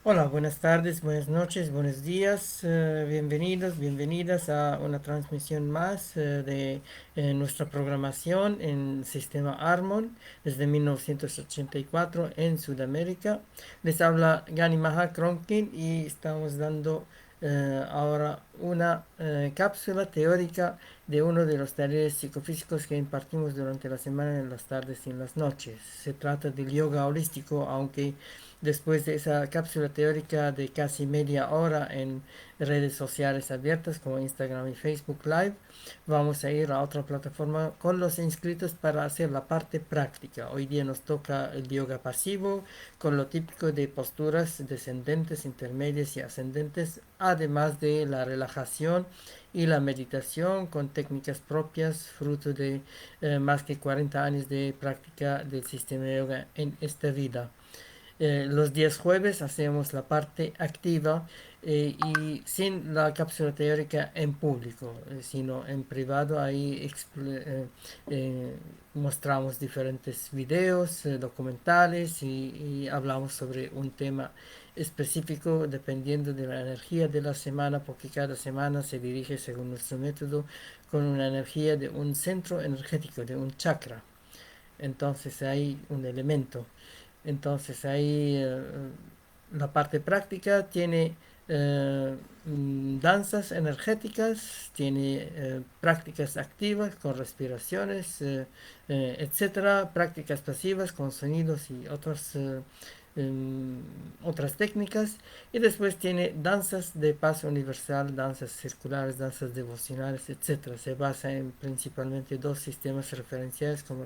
Hola, buenas tardes, buenas noches, buenos días, bienvenidos, bienvenidas a una transmisión más de nuestra programación en Sistema Harmon desde 1984 en Sudamérica. Les habla Gani Maha Kronkin y estamos dando ahora una cápsula teórica de uno de los talleres psicofísicos que impartimos durante la semana en las tardes y en las noches. Se trata del yoga holístico, aunque después de esa cápsula teórica de casi media hora en redes sociales abiertas como Instagram y Facebook Live, vamos a ir a otra plataforma con los inscritos para hacer la parte práctica. Hoy día nos toca el yoga pasivo con lo típico de posturas descendentes, intermedias y ascendentes, además de la relajación y la meditación con técnicas propias, fruto de más que 40 años de práctica del sistema de yoga en esta vida. Los días jueves hacemos la parte activa y sin la cápsula teórica en público, sino en privado. Ahí mostramos diferentes videos, documentales y hablamos sobre un tema específico dependiendo de la energía de la semana, porque cada semana se dirige según nuestro método con una energía de un centro energético, de un chakra. Entonces hay un elemento. Entonces ahí la parte práctica tiene danzas energéticas, tiene prácticas activas con respiraciones, etcétera, prácticas pasivas con sonidos y otras técnicas, y después tiene danzas de paso universal, danzas circulares, danzas devocionales, etcétera. Se basa en principalmente dos sistemas referenciales como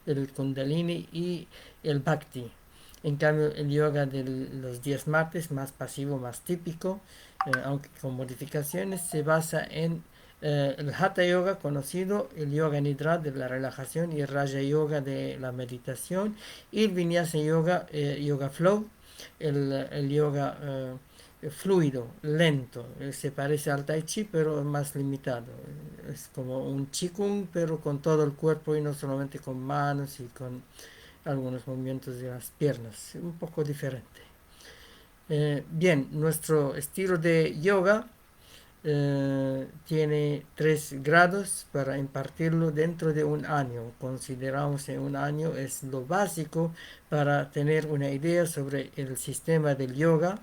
el Kundalini y el Bhakti. En cambio, el yoga de los días martes, más pasivo, más típico, aunque con modificaciones, se basa en el Hatha Yoga conocido, el Yoga Nidra de la relajación y el Raja Yoga de la meditación, y el Vinyasa Yoga, Yoga Flow, el yoga fluido, lento. Se parece al Tai Chi, pero más limitado. Es como un Qigong, pero con todo el cuerpo y no solamente con manos y con algunos movimientos de las piernas, un poco diferente. Bien, nuestro estilo de yoga tiene 3 grados para impartirlo dentro de un año. Consideramos que un año es lo básico para tener una idea sobre el sistema del yoga,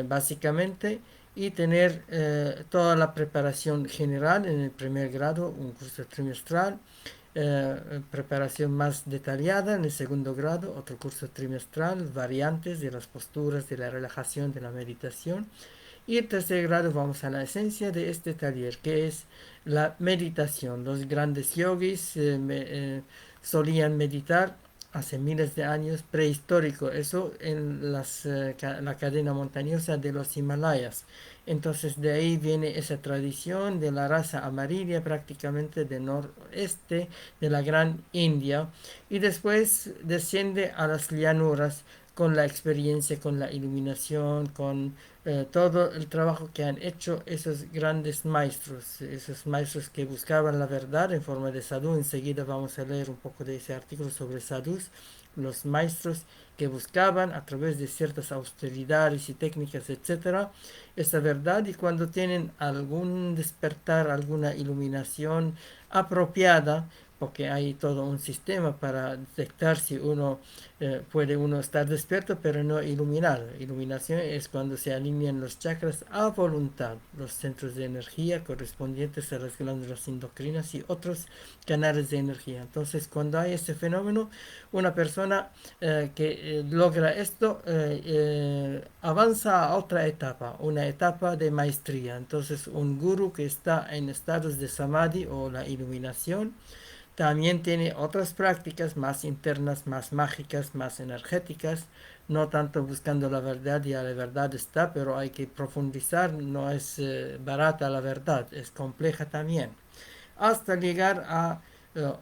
básicamente, y tener toda la preparación general en el primer grado, un curso trimestral, preparación más detallada en el segundo grado, otro curso trimestral, variantes de las posturas, de la relajación, de la meditación. Y en tercer grado vamos a la esencia de este taller, que es la meditación. Los grandes yogis solían meditar hace miles de años, prehistórico, eso en la cadena montañosa de los Himalayas. Entonces de ahí viene esa tradición de la raza amarilla prácticamente del noreste de la Gran India, y después desciende a las llanuras con la experiencia, con la iluminación, con todo el trabajo que han hecho esos maestros que buscaban la verdad en forma de sadhu. Enseguida vamos a leer un poco de ese artículo sobre sadhus, los maestros que buscaban a través de ciertas austeridades y técnicas, etcétera, esa verdad, y cuando tienen algún despertar, alguna iluminación apropiada, porque hay todo un sistema para detectar si puede uno estar despierto pero no iluminado. Iluminación es cuando se alinean los chakras a voluntad, los centros de energía correspondientes a las glándulas endocrinas y otros canales de energía. Entonces, cuando hay este fenómeno, una persona que logra esto avanza a otra etapa, una etapa de maestría. Entonces, un guru que está en estados de samadhi o la iluminación también tiene otras prácticas más internas, más mágicas, más energéticas, no tanto buscando la verdad, ya la verdad está, pero hay que profundizar, no es barata la verdad, es compleja también. Hasta llegar a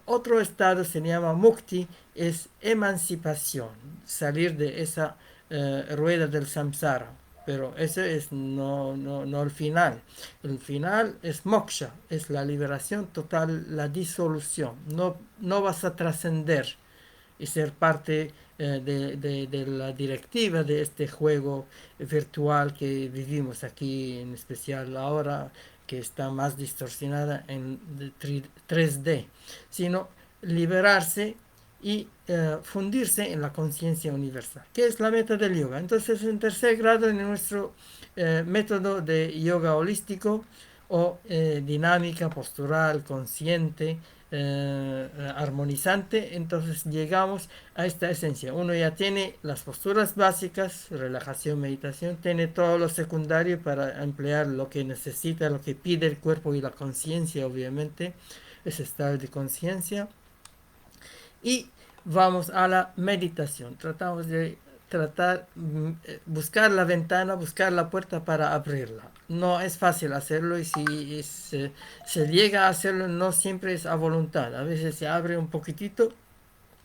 otro estado, se llama mukti, es emancipación, salir de esa rueda del samsara. Pero ese es no el final. El final es moksha, es la liberación total, la disolución. No vas a trascender, y ser parte de la directiva de este juego virtual que vivimos aquí, en especial ahora que está más distorsionada en 3D, sino liberarse y fundirse en la conciencia universal, que es la meta del yoga. Entonces, en tercer grado, en nuestro método de yoga holístico o dinámica, postural, consciente, armonizante, entonces llegamos a esta esencia. Uno ya tiene las posturas básicas, relajación, meditación, tiene todo lo secundario para emplear lo que necesita, lo que pide el cuerpo y la conciencia, obviamente, ese estado de conciencia. Y vamos a la meditación. Tratamos de buscar la ventana, buscar la puerta para abrirla. No es fácil hacerlo y si se llega a hacerlo no siempre es a voluntad. A veces se abre un poquitito,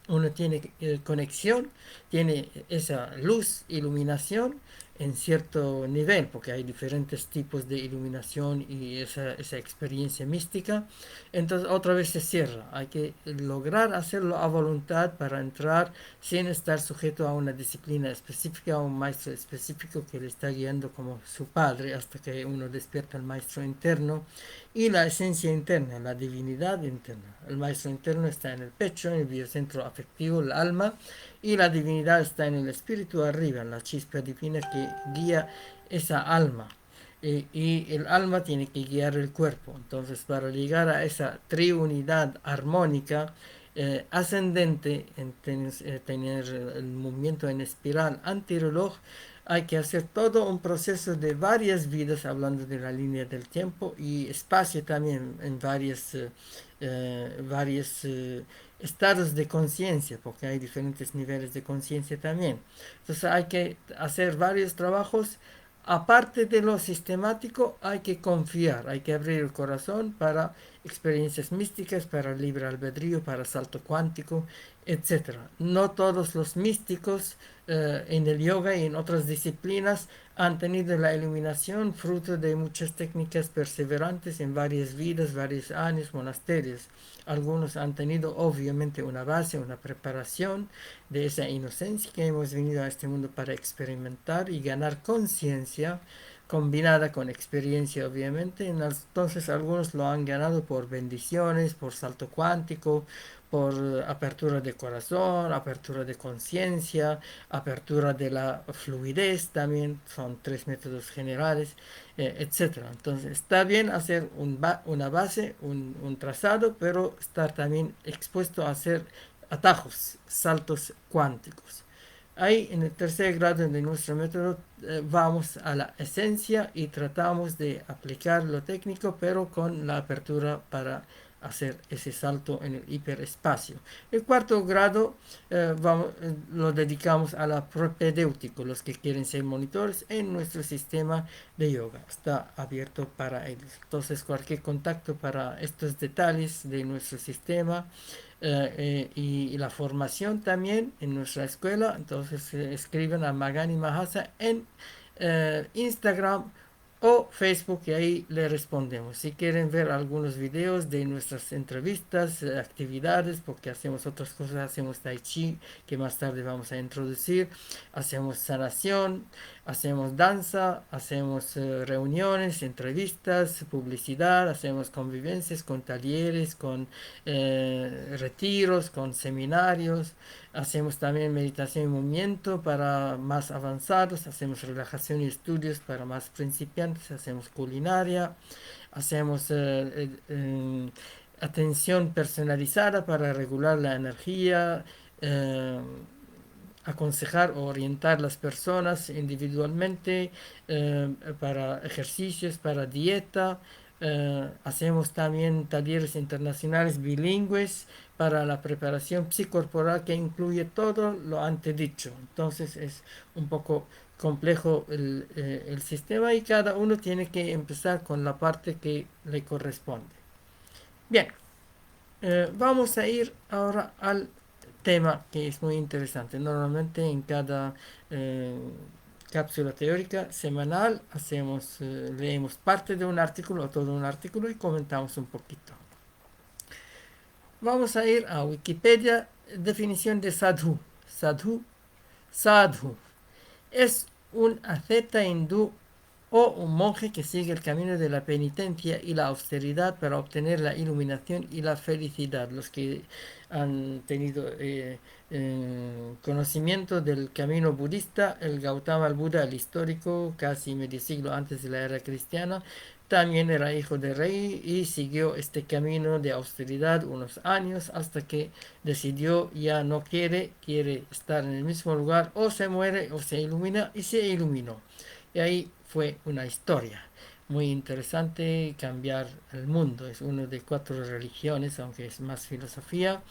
uno tiene conexión, tiene esa luz, iluminación en cierto nivel, porque hay diferentes tipos de iluminación y esa experiencia mística. Entonces otra vez se cierra. Hay que lograr hacerlo a voluntad para entrar sin estar sujeto a una disciplina específica, a un maestro específico que le está guiando como su padre, hasta que uno despierta al maestro interno y la esencia interna, la divinidad interna. El maestro interno está en el pecho, en el biocentro afectivo, el alma, y la divinidad está en el espíritu arriba, en la chispa divina que guía esa alma. Y el alma tiene que guiar el cuerpo. Entonces, para llegar a esa triunidad armónica, ascendente, en tener el movimiento en espiral antirreloj, hay que hacer todo un proceso de varias vidas, hablando de la línea del tiempo y espacio también, en varios estados de conciencia, porque hay diferentes niveles de conciencia también. Entonces hay que hacer varios trabajos. Aparte de lo sistemático, hay que confiar, hay que abrir el corazón para experiencias místicas, para libre albedrío, para salto cuántico, etcétera. No todos los místicos en el yoga y en otras disciplinas han tenido la iluminación fruto de muchas técnicas perseverantes en varias vidas, varios años, monasterios. Algunos han tenido obviamente una base, una preparación de esa inocencia que hemos venido a este mundo para experimentar y ganar conciencia combinada con experiencia, obviamente. Entonces algunos lo han ganado por bendiciones, por salto cuántico, por apertura de corazón, apertura de conciencia, apertura de la fluidez también, son tres métodos generales, etcétera. Entonces está bien hacer una base, un trazado, pero estar también expuesto a hacer atajos, saltos cuánticos. Ahí en el tercer grado de nuestro método vamos a la esencia y tratamos de aplicar lo técnico, pero con la apertura para hacer ese salto en el hiperespacio. El cuarto grado lo dedicamos a la propedéutico, los que quieren ser monitores en nuestro sistema de yoga. Está abierto para ellos. Entonces cualquier contacto para estos detalles de nuestro sistema y la formación también en nuestra escuela. Entonces escriben a Magani Mahasa en Instagram o Facebook y ahí le respondemos. Si quieren ver algunos videos de nuestras entrevistas, actividades, porque hacemos otras cosas, hacemos tai chi, que más tarde vamos a introducir, hacemos sanación, hacemos danza, hacemos reuniones, entrevistas, publicidad, hacemos convivencias con talleres, con retiros, con seminarios, hacemos también meditación y movimiento para más avanzados, hacemos relajación y estudios para más principiantes, hacemos culinaria, hacemos atención personalizada para regular la energía, eh, aconsejar o orientar las personas individualmente para ejercicios, para dieta. Hacemos también talleres internacionales bilingües para la preparación psicorporal que incluye todo lo antedicho. Entonces es un poco complejo el sistema y cada uno tiene que empezar con la parte que le corresponde. Bien, vamos a ir ahora al tema que es muy interesante. Normalmente en cada eh, cápsula teórica semanal leemos parte de un artículo o todo un artículo y comentamos un poquito. Vamos a ir a Wikipedia definición de sadhu. Sadhu es un asceta hindú o un monje que sigue el camino de la penitencia y la austeridad para obtener la iluminación y la felicidad. Los que han tenido conocimiento del camino budista, el Gautama el Buda, el histórico, casi medio siglo antes de la era cristiana, también era hijo de rey y siguió este camino de austeridad unos años hasta que decidió ya no quiere estar en el mismo lugar, o se muere o se ilumina, y se iluminó. Y ahí fue una historia muy interesante, cambiar el mundo. Es una de 4 religiones, aunque es más filosofía,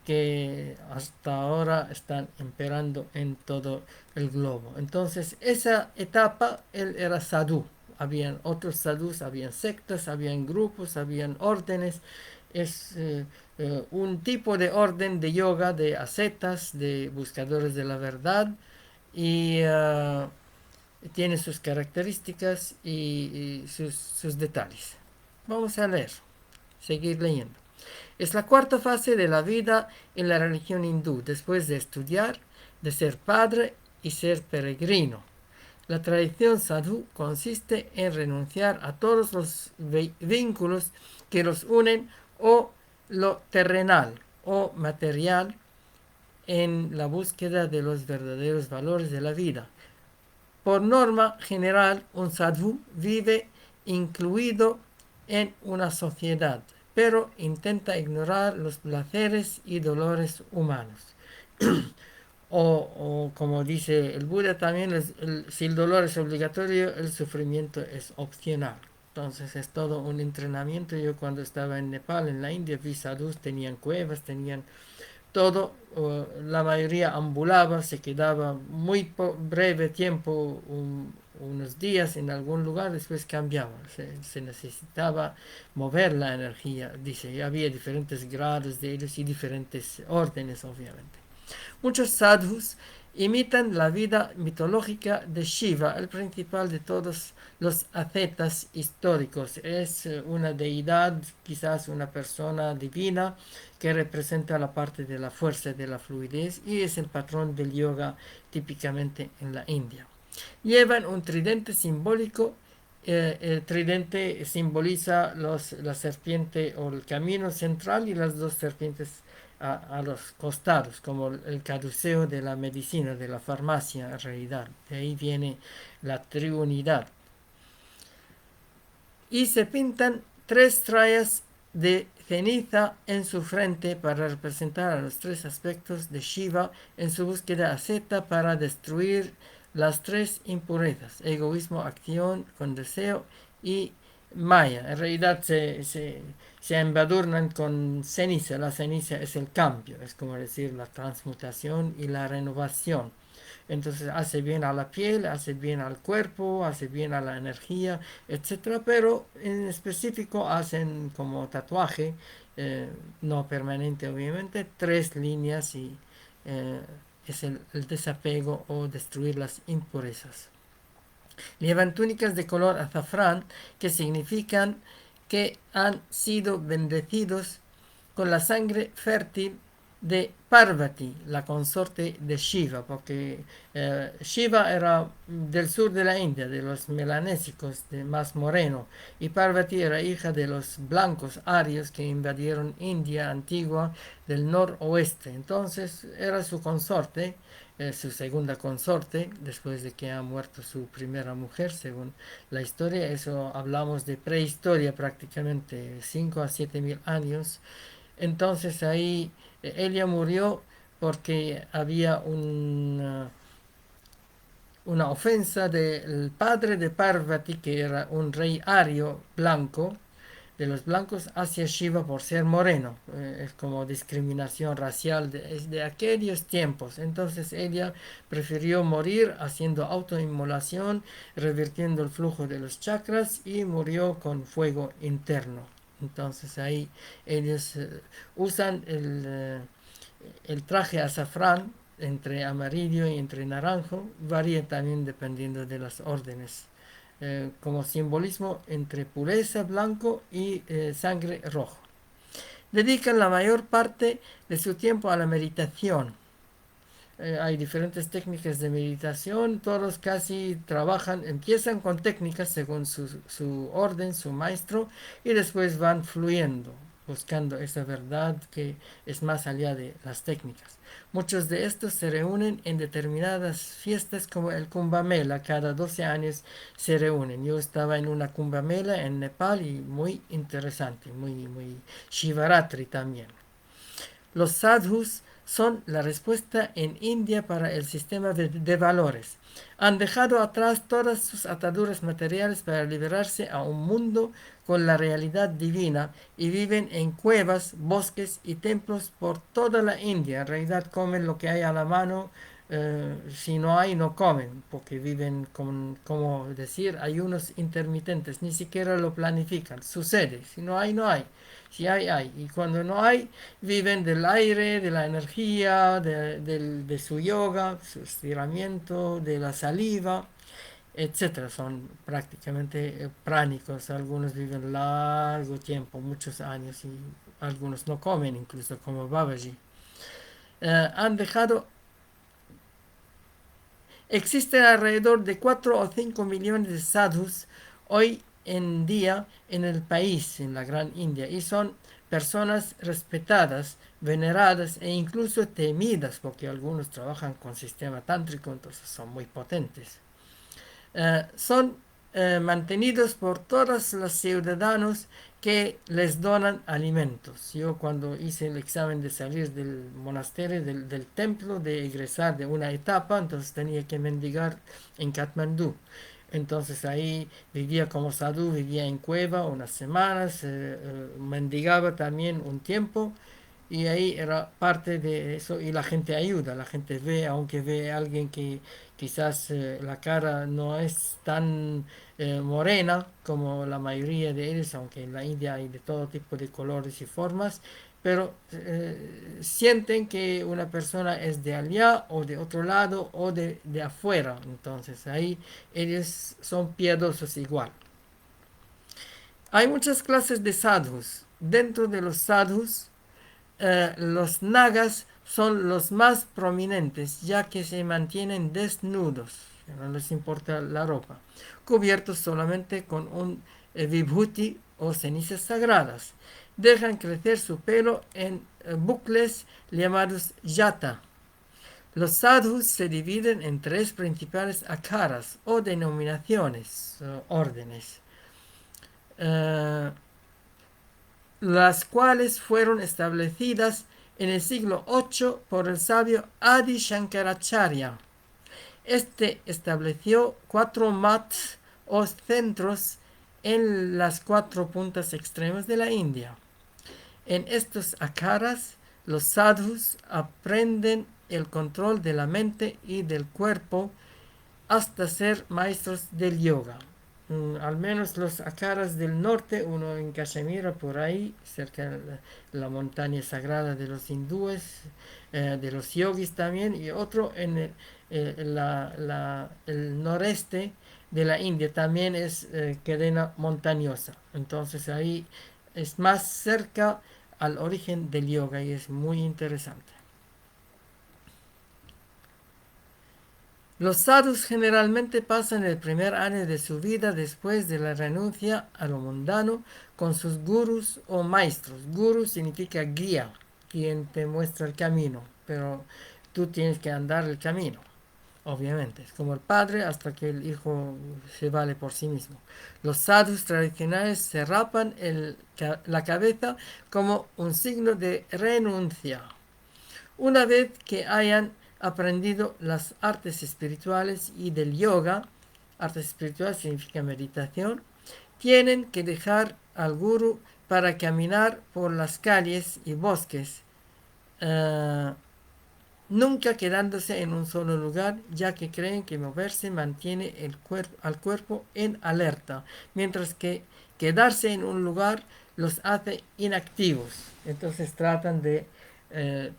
que hasta ahora están imperando en todo el globo. Entonces, esa etapa, él era sadhu. Habían otros sadhus, habían sectas, habían grupos, habían órdenes. Es un tipo de orden de yoga, de ascetas, de buscadores de la verdad, y tiene sus características y sus detalles. Vamos a leer, seguir leyendo. Es la cuarta fase de la vida en la religión hindú, después de estudiar, de ser padre y ser peregrino. La tradición sadhu consiste en renunciar a todos los vínculos que los unen, o lo terrenal o material, en la búsqueda de los verdaderos valores de la vida. Por norma general, un sadhu vive incluido en una sociedad, pero intenta ignorar los placeres y dolores humanos. O como dice el Buda también, si el dolor es obligatorio, el sufrimiento es opcional. Entonces es todo un entrenamiento. Yo cuando estaba en Nepal, en la India, vi sadhus, tenían cuevas, tenían todo, la mayoría ambulaba, se quedaba muy breve tiempo, unos días en algún lugar, después cambiaba, se necesitaba mover la energía, dice, y había diferentes grados de ellos y diferentes órdenes, obviamente. Muchos sadhus imitan la vida mitológica de Shiva, el principal de todos los ascetas históricos. Es una deidad, quizás una persona divina, que representa la parte de la fuerza, de la fluidez, y es el patrón del yoga típicamente en la India. Llevan un tridente simbólico. El tridente simboliza la serpiente o el camino central y las 2 serpientes a los costados, como el caduceo de la medicina, de la farmacia en realidad. De ahí viene la triunidad. Y se pintan 3 rayas de ceniza en su frente para representar a los 3 aspectos de Shiva en su búsqueda asceta para destruir las 3 impurezas: egoísmo, acción con deseo y maya. En realidad se embadurnan con ceniza. La ceniza es el cambio, es como decir la transmutación y la renovación. Entonces hace bien a la piel, hace bien al cuerpo, hace bien a la energía, etcétera. Pero en específico hacen como tatuaje, no permanente obviamente, 3 líneas, y eh, es el desapego o destruir las impurezas. Llevan túnicas de color azafrán, que significan que han sido bendecidos con la sangre fértil de Parvati, la consorte de Shiva, porque Shiva era del sur de la India, de los melanésicos, de más moreno, y Parvati era hija de los blancos arios que invadieron India antigua del noroeste. Entonces era su consorte, su segunda consorte, después de que ha muerto su primera mujer, según la historia. Eso hablamos de prehistoria, prácticamente 5 a 7 mil años. Entonces ahí ella murió porque había una ofensa del padre de Parvati, que era un rey ario blanco, de los blancos, hacia Shiva por ser moreno. Es como discriminación racial de aquellos tiempos. Entonces ella prefirió morir haciendo autoinmolación, revirtiendo el flujo de los chakras, y murió con fuego interno. Entonces ahí ellos usan el traje azafrán, entre amarillo y entre naranjo, varía también dependiendo de las órdenes, como simbolismo entre pureza blanco y sangre rojo. dedican la mayor parte de su tiempo a la meditación. Hay diferentes técnicas de meditación, todos casi trabajan, empiezan con técnicas según su orden, su maestro, y después van fluyendo, buscando esa verdad que es más allá de las técnicas. Muchos de estos se reúnen en determinadas fiestas como el Kumbh Mela, cada 12 años se reúnen. Yo estaba en una Kumbh Mela en Nepal y muy interesante, muy Shivaratri también. Los sadhus son la respuesta en India para el sistema de valores. Han dejado atrás todas sus ataduras materiales para liberarse a un mundo con la realidad divina y viven en cuevas, bosques y templos por toda la India. En realidad comen lo que hay a la mano. Si no hay, no comen, porque viven con, como decir, ayunos intermitentes, ni siquiera lo planifican, sucede, si no hay, no hay, si hay, hay, y cuando no hay, viven del aire, de la energía, de su yoga, su estiramiento, de la saliva, etcétera. Son prácticamente pránicos, algunos viven largo tiempo, muchos años, y algunos no comen, incluso como Babaji. Han dejado Existen alrededor de 4 o 5 millones de sadhus hoy en día en el país, en la Gran India, y son personas respetadas, veneradas e incluso temidas, porque algunos trabajan con sistema tántrico, entonces son muy potentes. Son mantenidos por todos los ciudadanos que les donan alimentos. Yo cuando hice el examen de salir del monasterio, del templo, de egresar de una etapa, entonces tenía que mendigar en Katmandú. Entonces ahí vivía como sadhu, vivía en cueva unas semanas, mendigaba también un tiempo y ahí era parte de eso y la gente ayuda, la gente ve, aunque ve a alguien que quizás la cara no es tan morena como la mayoría de ellos, aunque en la India hay de todo tipo de colores y formas, pero sienten que una persona es de allá o de otro lado o de afuera, entonces ahí ellos son piadosos igual. Hay muchas clases de sadhus. Dentro de los sadhus los nagas son los más prominentes, ya que se mantienen desnudos, no les importa la ropa, cubiertos solamente con un vibhuti o cenizas sagradas. Dejan crecer su pelo en bucles llamados yata. Los sadhus se dividen en tres principales akaras o denominaciones, órdenes. Uh, las cuales fueron establecidas en el siglo VIII por el sabio Adi Shankaracharya. Este estableció 4 mats o centros en las 4 puntas extremas de la India. En estos akaras, los sadhus aprenden el control de la mente y del cuerpo hasta ser maestros del yoga. Al menos los akaras del norte, uno en Cachemira, por ahí, cerca de la montaña sagrada de los hindúes, de los yogis también, y otro en el noreste de la India, también es cadena montañosa. Entonces ahí es más cerca al origen del yoga y es muy interesante. Los sadhus generalmente pasan el primer año de su vida después de la renuncia a lo mundano con sus gurus o maestros. Guru significa guía, quien te muestra el camino, pero tú tienes que andar el camino, obviamente. Es como el padre hasta que el hijo se vale por sí mismo. Los sadhus tradicionales se rapan la cabeza como un signo de renuncia. Una vez que hayan aprendido las artes espirituales y del yoga, artes espirituales significa meditación, tienen que dejar al guru para caminar por las calles y bosques, nunca quedándose en un solo lugar, ya que creen que moverse mantiene al cuerpo en alerta, mientras que quedarse en un lugar los hace inactivos. Entonces tratan de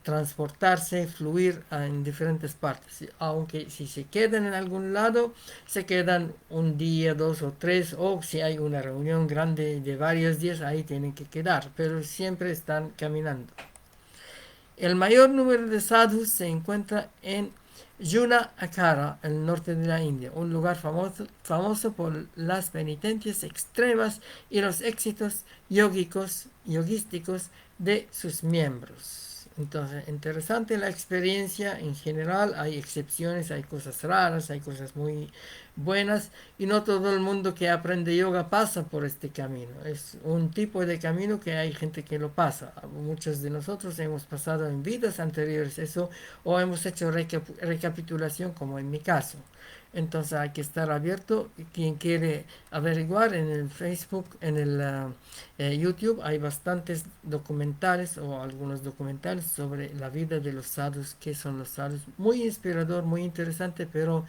transportarse, fluir en diferentes partes. Aunque si se quedan en algún lado, se quedan un día, dos o tres, o si hay una reunión grande de varios días, ahí tienen que quedar, pero siempre están caminando. El mayor número de sadhus se encuentra en Yuna Akara, el norte de la India, un lugar famoso por las penitencias extremas y los éxitos yogísticos de sus miembros. Entonces, interesante la experiencia en general, hay excepciones, hay cosas raras, hay cosas muy buenas y no todo el mundo que aprende yoga pasa por este camino. Es un tipo de camino que hay gente que lo pasa. Muchos de nosotros hemos pasado en vidas anteriores eso o hemos hecho recapitulación como en mi caso. Entonces hay que estar abierto. Quien quiere averiguar en el Facebook, en el YouTube, hay bastantes documentales o algunos documentales sobre la vida de los sadhus, qué son los sadhus. Muy inspirador, muy interesante, pero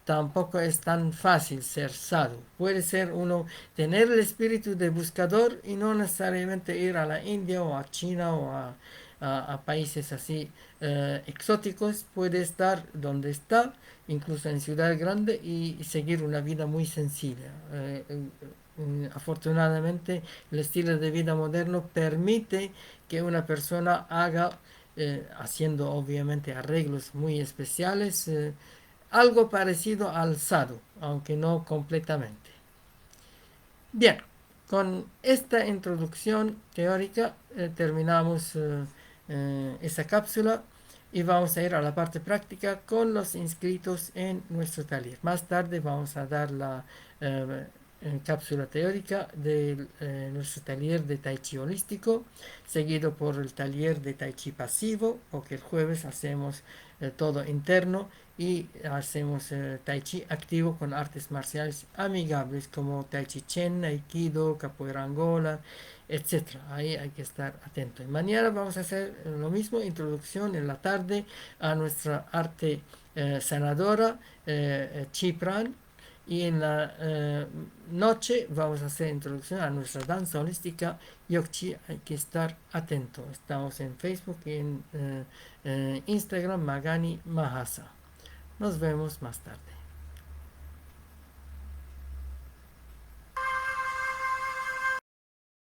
tampoco es tan fácil ser sadhu. Puede ser uno tener el espíritu de buscador y no necesariamente ir a la India o a China o a países así exóticos. Puede estar donde está, incluso en ciudad grande, y seguir una vida muy sencilla. Afortunadamente, el estilo de vida moderno permite que una persona haga, haciendo obviamente arreglos muy especiales, algo parecido al sadhu, aunque no completamente. Bien, con esta introducción teórica terminamos esa cápsula y vamos a ir a la parte práctica con los inscritos en nuestro taller. Más tarde vamos a dar la eh, cápsula teórica de nuestro taller de Tai Chi holístico, seguido por el taller de Tai Chi pasivo, porque el jueves hacemos todo interno y hacemos Tai Chi activo con artes marciales amigables como Tai Chi Chen, Aikido, Capoeira Angola, etcétera. Ahí hay que estar atento. Y mañana vamos a hacer lo mismo, introducción en la tarde a nuestra arte sanadora, Chi Pran. Y en la noche vamos a hacer introducción a nuestra danza holística Yogchi. Hay que estar atento. Estamos en Facebook y en Instagram Magani Mahasa. Nos vemos más tarde.